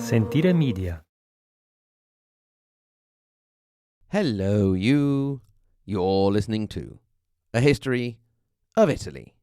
Sentire Media. Hello, you. You're listening to A History of Italy.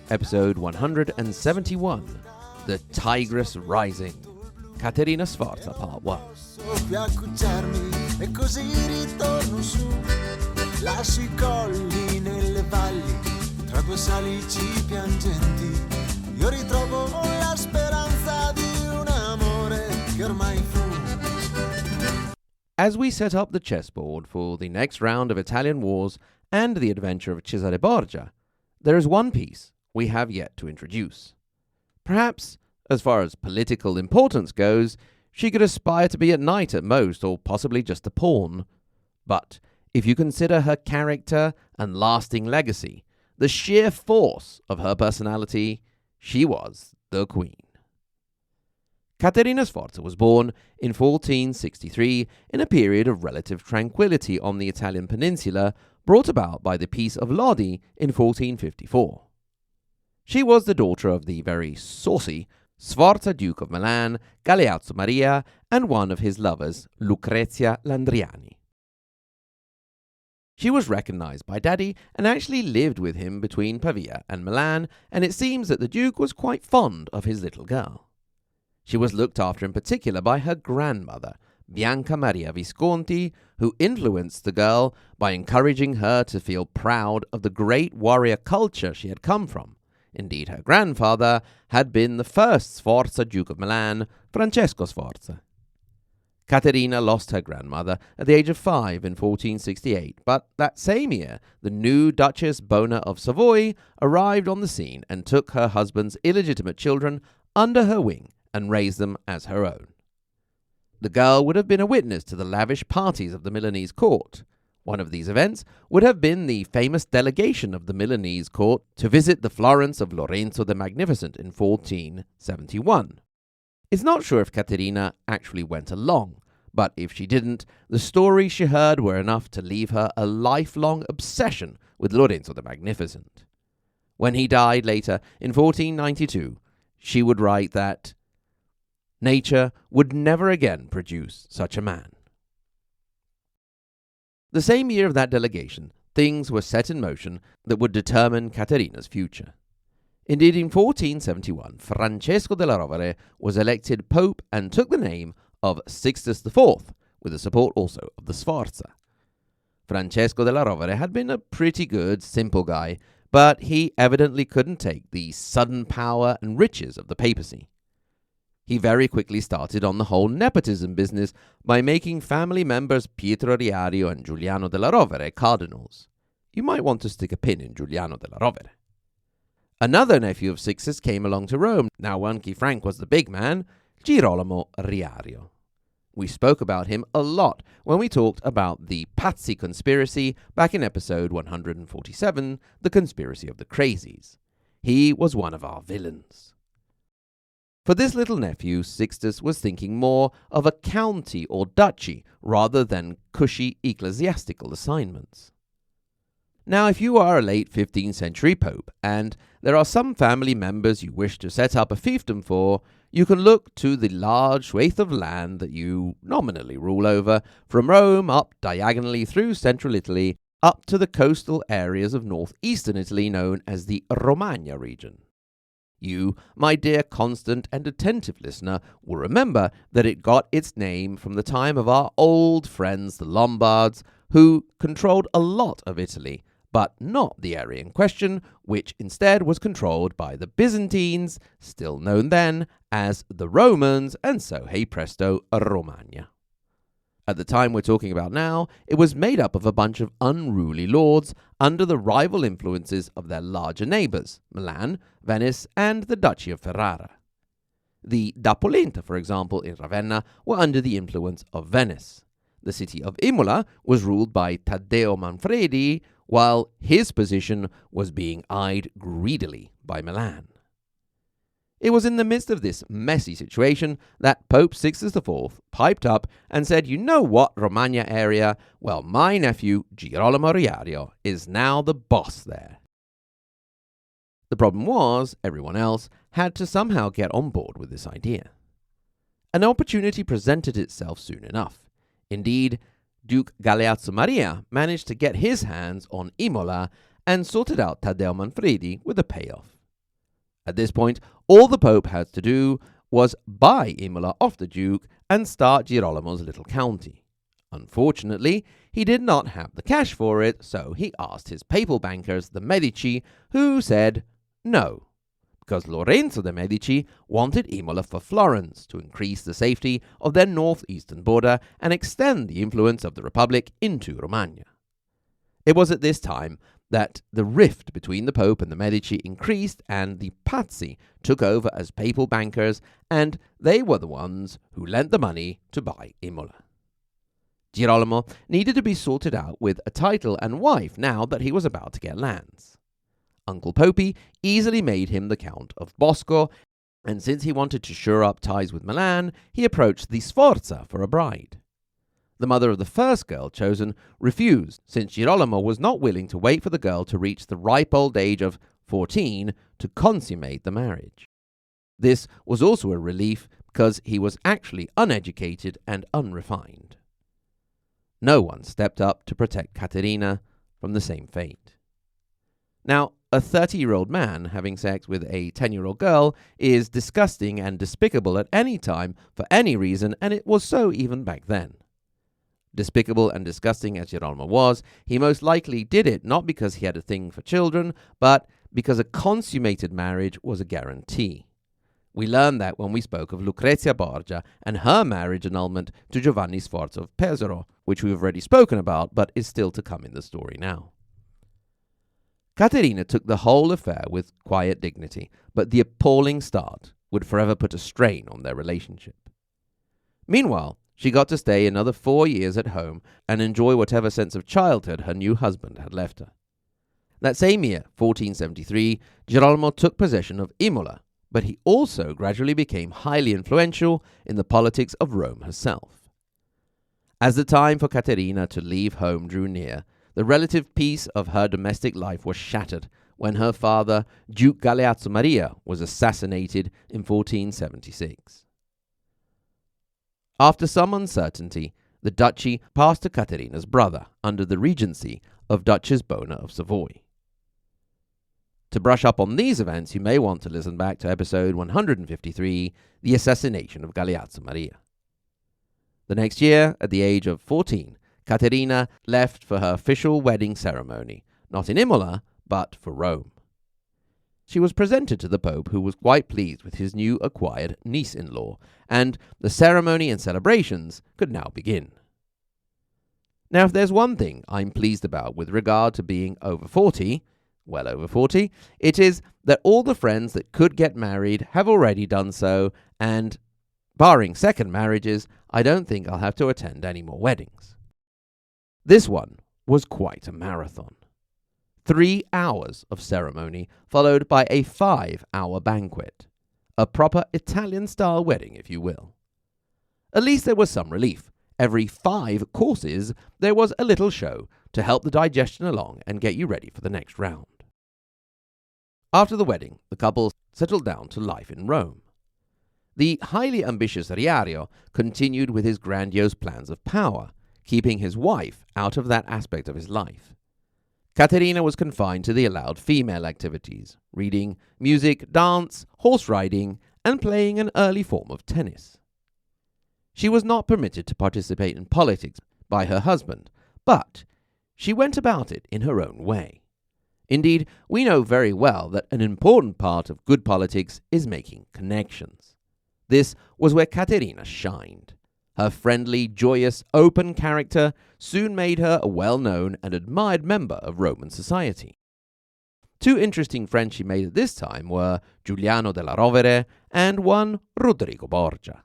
Episode 171, The Tigress Rising, Caterina Sforza, Part 1. E così ritorno su, lascio I colli nelle valli, tra due salici piangenti, io ritrovo la speranza di un amore che ormai fu. As we set up the chessboard for the next round of Italian wars and the adventure of Cesare Borgia, there is one piece we have yet to introduce. Perhaps, as far as political importance goes, she could aspire to be a knight at most, or possibly just a pawn. But if you consider her character and lasting legacy, the sheer force of her personality, she was the queen. Caterina Sforza was born in 1463 in a period of relative tranquility on the Italian peninsula, brought about by the Peace of Lodi in 1454. She was the daughter of the very saucy Sforza, Duke of Milan Galeazzo Maria, and one of his lovers, Lucrezia Landriani. She was recognized by Daddy and actually lived with him between Pavia and Milan, and it seems that the Duke was quite fond of his little girl. She was looked after in particular by her grandmother, Bianca Maria Visconti, who influenced the girl by encouraging her to feel proud of the great warrior culture she had come from. Indeed, her grandfather had been the first Sforza, Duke of Milan, Francesco Sforza. Caterina lost her grandmother at the age of 5 in 1468, but that same year, the new Duchess Bona of Savoy arrived on the scene and took her husband's illegitimate children under her wing and raised them as her own. The girl would have been a witness to the lavish parties of the Milanese court. One of these events would have been the famous delegation of the Milanese court to visit the Florence of Lorenzo the Magnificent in 1471. It's not sure if Caterina actually went along, but if she didn't, the stories she heard were enough to leave her a lifelong obsession with Lorenzo the Magnificent. When he died later in 1492, she would write that nature would never again produce such a man. The same year of that delegation, things were set in motion that would determine Caterina's future. Indeed, in 1471, Francesco della Rovere was elected pope and took the name of Sixtus IV, with the support also of the Sforza. Francesco della Rovere had been a pretty good, simple guy, but he evidently couldn't take the sudden power and riches of the papacy. He very quickly started on the whole nepotism business by making family members Pietro Riario and Giuliano della Rovere cardinals. You might want to stick a pin in Giuliano della Rovere. Another nephew of Sixtus came along to Rome. Now Unky Frank was the big man, Girolamo Riario. We spoke about him a lot when we talked about the Pazzi conspiracy back in episode 147, The Conspiracy of the Crazies. He was one of our villains. For this little nephew, Sixtus was thinking more of a county or duchy rather than cushy ecclesiastical assignments. Now, if you are a late 15th century pope and there are some family members you wish to set up a fiefdom for, you can look to the large swathe of land that you nominally rule over, from Rome up diagonally through central Italy up to the coastal areas of northeastern Italy known as the Romagna region. You, my dear constant and attentive listener, will remember that it got its name from the time of our old friends the Lombards, who controlled a lot of Italy, but not the area in question, which instead was controlled by the Byzantines, still known then as the Romans, and so, hey presto, Romagna. At the time we're talking about now, it was made up of a bunch of unruly lords under the rival influences of their larger neighbours, Milan, Venice, and the Duchy of Ferrara. The Da Polenta, for example, in Ravenna, were under the influence of Venice. The city of Imola was ruled by Taddeo Manfredi, while his position was being eyed greedily by Milan. It was in the midst of this messy situation that Pope Sixtus IV piped up and said, "You know what, Romagna area? Well, my nephew, Girolamo Riario, is now the boss there." The problem was, everyone else had to somehow get on board with this idea. An opportunity presented itself soon enough. Indeed, Duke Galeazzo Maria managed to get his hands on Imola and sorted out Taddeo Manfredi with a payoff. At this point, all the Pope had to do was buy Imola off the Duke and start Girolamo's little county. Unfortunately, he did not have the cash for it, so he asked his papal bankers, the Medici, who said no, because Lorenzo de' Medici wanted Imola for Florence to increase the safety of their northeastern border and extend the influence of the Republic into Romagna. It was at this time that the rift between the Pope and the Medici increased, and the Pazzi took over as papal bankers, and they were the ones who lent the money to buy Imola. Girolamo needed to be sorted out with a title and wife now that he was about to get lands. Uncle Popey easily made him the Count of Bosco, and since he wanted to shore up ties with Milan, he approached the Sforza for a bride. The mother of the first girl chosen refused, since Girolamo was not willing to wait for the girl to reach the ripe old age of 14 to consummate the marriage. This was also a relief because he was actually uneducated and unrefined. No one stepped up to protect Caterina from the same fate. Now, a 30-year-old man having sex with a 10-year-old girl is disgusting and despicable at any time for any reason, and it was so even back then. Despicable and disgusting as Girolamo was, he most likely did it not because he had a thing for children, but because a consummated marriage was a guarantee. We learned that when we spoke of Lucrezia Borgia and her marriage annulment to Giovanni Sforza of Pesaro, which we've already spoken about, but is still to come in the story now. Caterina took the whole affair with quiet dignity, but the appalling start would forever put a strain on their relationship. Meanwhile, she got to stay another 4 years at home and enjoy whatever sense of childhood her new husband had left her. That same year, 1473, Girolamo took possession of Imola, but he also gradually became highly influential in the politics of Rome herself. As the time for Caterina to leave home drew near, the relative peace of her domestic life was shattered when her father, Duke Galeazzo Maria, was assassinated in 1476. After some uncertainty, the duchy passed to Caterina's brother under the regency of Duchess Bona of Savoy. To brush up on these events, you may want to listen back to episode 153, The Assassination of Galeazzo Maria. The next year, at the age of 14, Caterina left for her official wedding ceremony, not in Imola, but for Rome. She was presented to the Pope, who was quite pleased with his new acquired niece-in-law, and the ceremony and celebrations could now begin. Now, if there's one thing I'm pleased about with regard to being over 40, well over 40, it is that all the friends that could get married have already done so, and, barring second marriages, I don't think I'll have to attend any more weddings. This one was quite a marathon. 3 hours of ceremony, followed by a 5-hour banquet. A proper Italian-style wedding, if you will. At least there was some relief. Every 5 courses, there was a little show to help the digestion along and get you ready for the next round. After the wedding, the couple settled down to life in Rome. The highly ambitious Riario continued with his grandiose plans of power, keeping his wife out of that aspect of his life. Caterina was confined to the allowed female activities, reading, music, dance, horse riding, and playing an early form of tennis. She was not permitted to participate in politics by her husband, but she went about it in her own way. Indeed, we know very well that an important part of good politics is making connections. This was where Caterina shined. Her friendly, joyous, open character soon made her a well-known and admired member of Roman society. 2 interesting friends she made at this time were Giuliano della Rovere and one Rodrigo Borgia.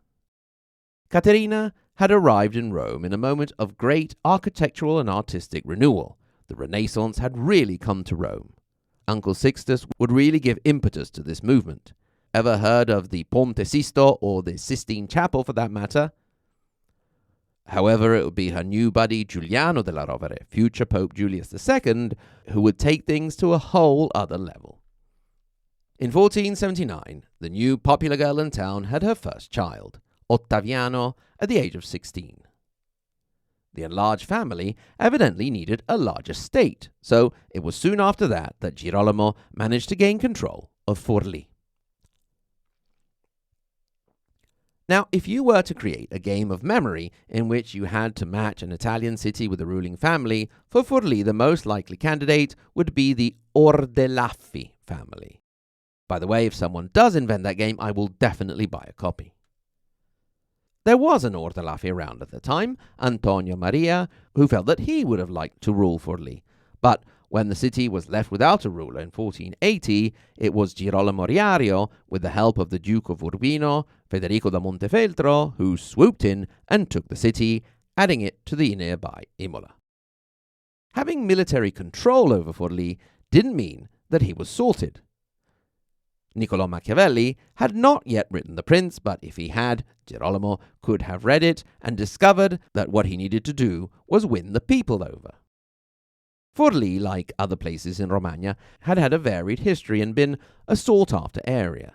Caterina had arrived in Rome in a moment of great architectural and artistic renewal. The Renaissance had really come to Rome. Uncle Sixtus would really give impetus to this movement, Ever heard of the Ponte Sisto, or the Sistine Chapel for that matter? However, it would be her new buddy Giuliano della Rovere, future Pope Julius II, who would take things to a whole other level. In 1479, the new popular girl in town had her first child, Ottaviano, at the age of 16. The enlarged family evidently needed a large estate, so it was soon after that Girolamo managed to gain control of Forlì. Now, if you were to create a game of memory in which you had to match an Italian city with a ruling family, for Forlì the most likely candidate would be the Ordelaffi family. By the way, if someone does invent that game, I will definitely buy a copy. There was an Ordelaffi around at the time, Antonio Maria, who felt that he would have liked to rule Forlì. But when the city was left without a ruler in 1480, it was Girolamo Riario, with the help of the Duke of Urbino, Federico da Montefeltro, who swooped in and took the city, adding it to the nearby Imola. Having military control over Forlì didn't mean that he was sorted. Niccolò Machiavelli had not yet written The Prince, but if he had, Girolamo could have read it and discovered that what he needed to do was win the people over. Forlì, like other places in Romagna, had had a varied history and been a sought-after area.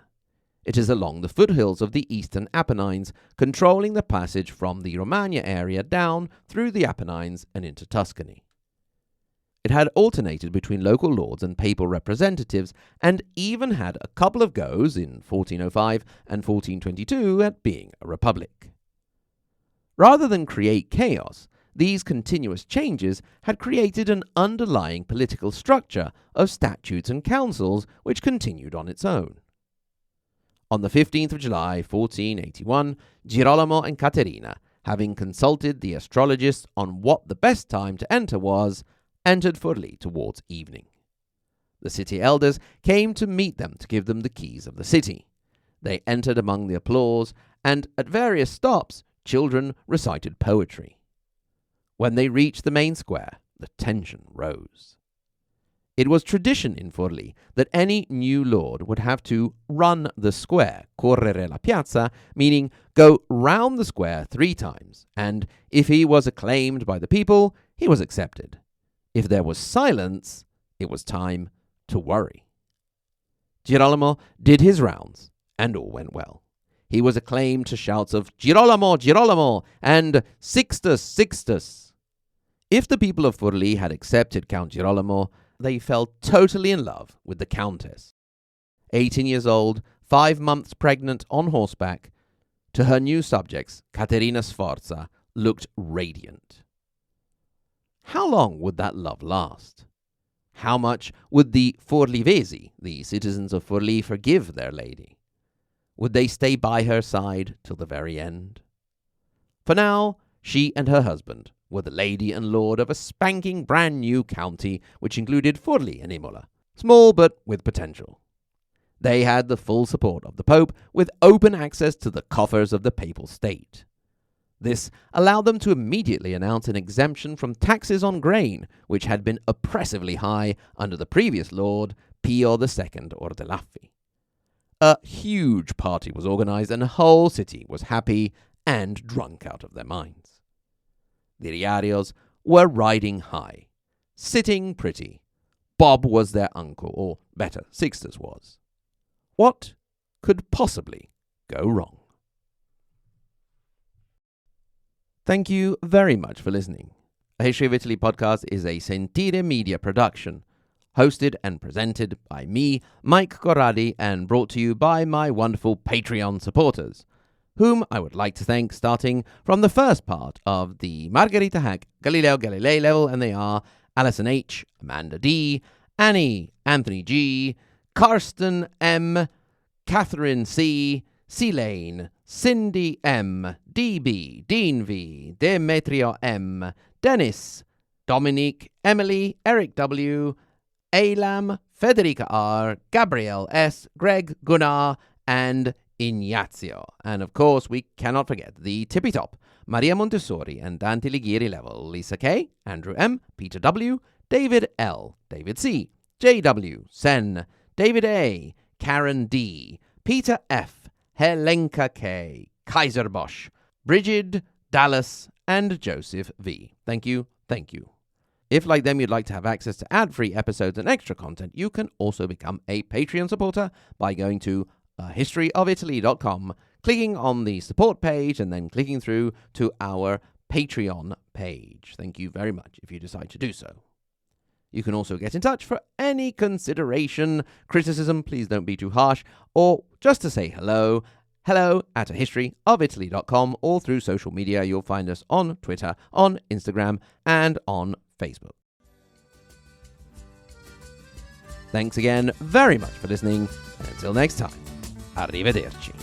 It is along the foothills of the eastern Apennines, controlling the passage from the Romagna area down through the Apennines and into Tuscany. It had alternated between local lords and papal representatives, and even had a couple of goes in 1405 and 1422 at being a republic. Rather than create chaos, these continuous changes had created an underlying political structure of statutes and councils which continued on its own. On the 15th of July, 1481, Girolamo and Caterina, having consulted the astrologists on what the best time to enter was, entered Forlì towards evening. The city elders came to meet them to give them the keys of the city. They entered among the applause, and at various stops, children recited poetry. When they reached the main square, the tension rose. It was tradition in Forlì that any new lord would have to run the square, correre la piazza, meaning go round the square 3 times, and if he was acclaimed by the people, he was accepted. If there was silence, it was time to worry. Girolamo did his rounds, and all went well. He was acclaimed to shouts of Girolamo, Girolamo, and Sixtus, Sixtus. If the people of Forlì had accepted Count Girolamo, they fell totally in love with the Countess. 18 years old, 5 months pregnant on horseback, to her new subjects, Caterina Sforza looked radiant. How long would that love last? How much would the Forlivesi, the citizens of Forlì, forgive their lady? Would they stay by her side till the very end? For now, she and her husband were the lady and lord of a spanking brand new county which included Forlì and Imola, small but with potential. They had the full support of the Pope, with open access to the coffers of the papal state. This allowed them to immediately announce an exemption from taxes on grain, which had been oppressively high under the previous lord, Pio II Ordelaffi. A huge party was organized, and the whole city was happy and drunk out of their minds. The Riarios were riding high, sitting pretty. Bob was their uncle, or better, Sixtus was. What could possibly go wrong? Thank you very much for listening. A History of Italy podcast is a Sentire Media production, hosted and presented by me, Mike Corradi, and brought to you by my wonderful Patreon supporters, whom I would like to thank starting from the first part of the Margherita Hack Galileo Galilei level, and they are Alison H., Amanda D., Annie, Anthony G., Karsten M., Catherine C., C-Lane, Cindy M., DB, Dean V., Demetrio M., Dennis, Dominique, Emily, Eric W., Alam, Federica R., Gabrielle S., Greg, Gunnar, and Ignazio. And of course, we cannot forget the tippy top, Maria Montessori and Dante Alighieri level, Lisa K., Andrew M., Peter W., David L., David C., JW, Sen, David A., Karen D., Peter F., Helenka K., Kaiser Bosch, Brigid, Dallas, and Joseph V. Thank you, thank you. If, like them, you'd like to have access to ad-free episodes and extra content, you can also become a Patreon supporter by going to historyofitaly.com, clicking on the support page, and then clicking through to our Patreon page. Thank you very much if you decide to do so. You can also get in touch for any consideration, criticism, please don't be too harsh, or just to say hello at historyofitaly.com, or through social media. You'll find us on Twitter, on Instagram, and on Facebook. Thanks again very much for listening, and until next time, arrivederci.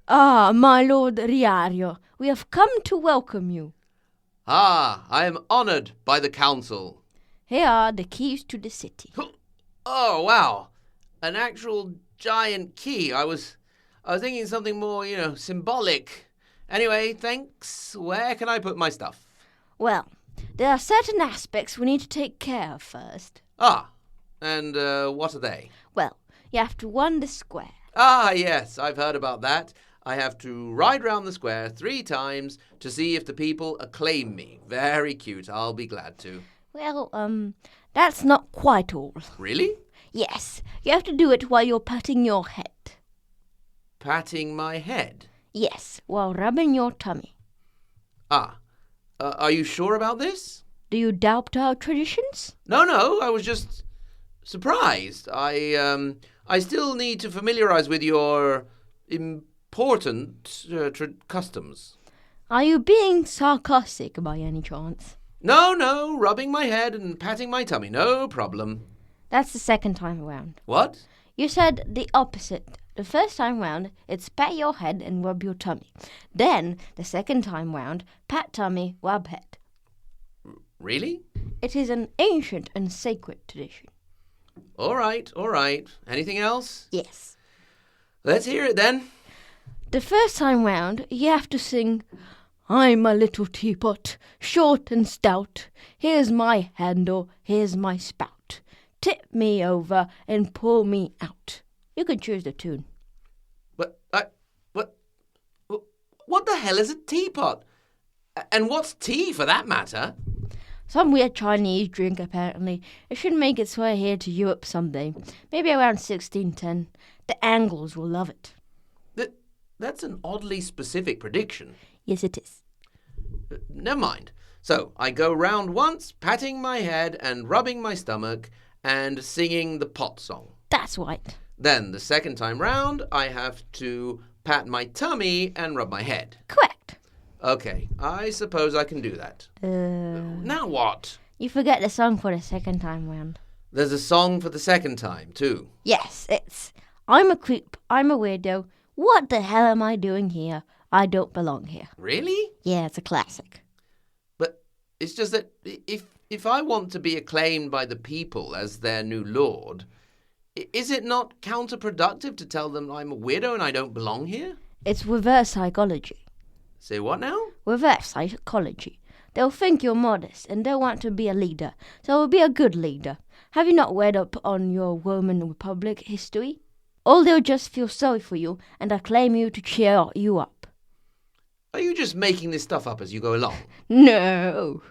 Ah, my lord Riario, we have come to welcome you. Ah, I am honoured by the council. Here are the keys to the city. Oh, wow. An actual giant key. I was thinking something more, symbolic. Anyway, thanks. Where can I put my stuff? Well, there are certain aspects we need to take care of first. Ah, and what are they? Well, you have to run the square. Ah, yes, I've heard about that. I have to ride round the square 3 times to see if the people acclaim me. Very cute. I'll be glad to. Well, that's not quite all. Really? Yes, you have to do it while you're patting your head. Patting my head? Yes, while rubbing your tummy. Ah, are you sure about this? Do you doubt our traditions? No, I was just surprised. I still need to familiarize with your important customs. Are you being sarcastic by any chance? No, rubbing my head and patting my tummy, no problem. That's the second time around. What? You said the opposite. The first time round, it's pat your head and rub your tummy. Then, the second time round, pat tummy, rub head. Really? It is an ancient and sacred tradition. All right. Anything else? Yes. Let's hear it then. The first time round, you have to sing, I'm a little teapot, short and stout. Here's my handle, here's my spout. Tip me over and pour me out. You can choose the tune. What the hell is a teapot? And what's tea, for that matter? Some weird Chinese drink, apparently. It should make its way here to Europe someday. Maybe around 1610. The Angles will love it. That's an oddly specific prediction. Yes, it is. Never mind. So, I go round once, patting my head and rubbing my stomach and singing the pot song. That's right. Then, the second time round, I have to pat my tummy and rub my head. Correct. Okay, I suppose I can do that. Now what? You forget the song for the second time round. There's a song for the second time, too. Yes, it's I'm a creep, I'm a weirdo. What the hell am I doing here? I don't belong here. Really? Yeah, it's a classic. But it's just that if I want to be acclaimed by the people as their new lord, is it not counterproductive to tell them I'm a weirdo and I don't belong here? It's reverse psychology. Say what now? Reverse psychology. They'll think you're modest and they'll want to be a leader, so you'll be a good leader. Have you not read up on your Roman Republic history? Or they'll just feel sorry for you and acclaim you to cheer you up. Are you just making this stuff up as you go along? No.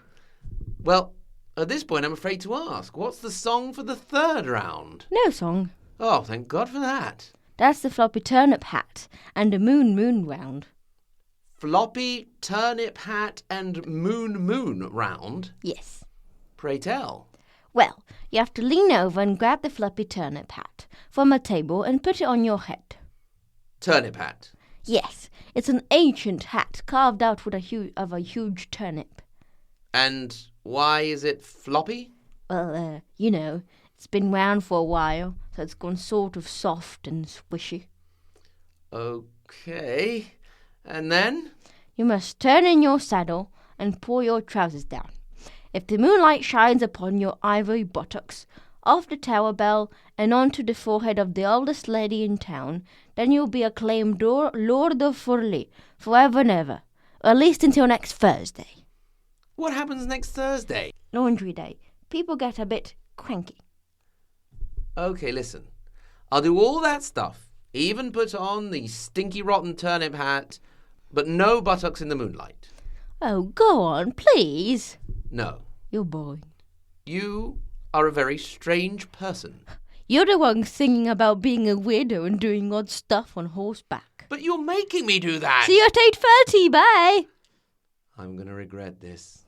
Well, at this point I'm afraid to ask. What's the song for the third round? No song. Oh, thank God for that. That's the floppy turnip hat and the moon round. Floppy turnip hat and moon round? Yes. Pray tell. Well, you have to lean over and grab the floppy turnip hat from a table and put it on your head. Turnip hat? Yes, it's an ancient hat carved out with a huge turnip. And why is it floppy? Well, it's been round for a while, so it's gone sort of soft and squishy. Okay. And then? You must turn in your saddle and pull your trousers down. If the moonlight shines upon your ivory buttocks, off the tower bell, and onto the forehead of the oldest lady in town, then you'll be acclaimed Lord of Forlì, forever and ever, or at least until next Thursday. What happens next Thursday? Laundry day. People get a bit cranky. Okay, listen. I'll do all that stuff, even put on the stinky rotten turnip hat, but no buttocks in the moonlight. Oh, go on, please. No. You're boring. You are a very strange person. You're the one singing about being a widow and doing odd stuff on horseback. But you're making me do that. See you at 8:30, bye. I'm going to regret this.